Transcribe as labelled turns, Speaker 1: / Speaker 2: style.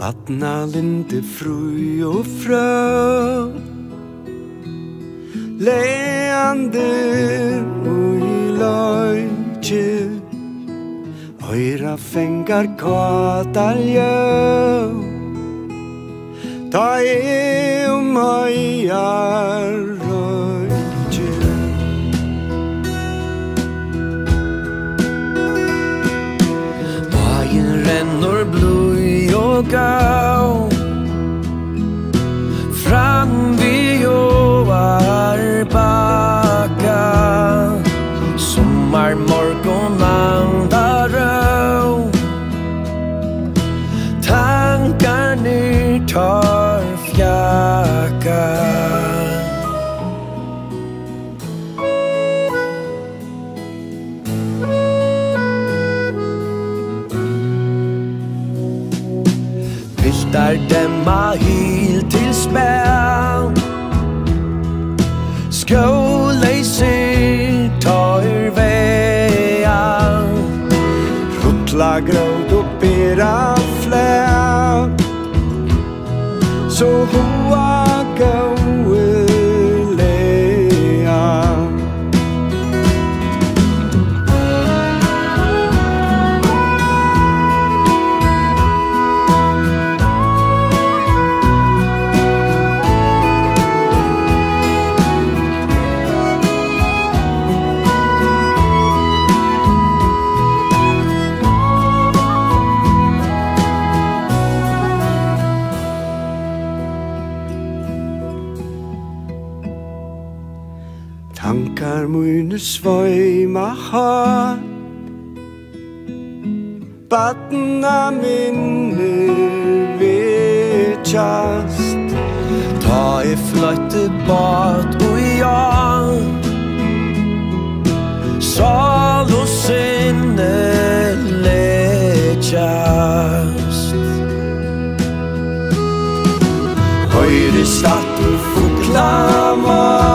Speaker 1: Vatna linde fru og frö Leande ui løyke Høyra fengar kataljö Ta høyar røyke Dagen rennor blod og gau Fram vi joar baka Sommar morgon andar rau Tankar ni tar fjaka Piltar demma hil til spæl Skåleisir tar vea Ruttla gråd og bera flæ Så hoa gåe lea Tankar mine svøyma har Batna minne vetjast Ta fløyte bad og ja Sal og sinne letjast Høyre statt og fukla mar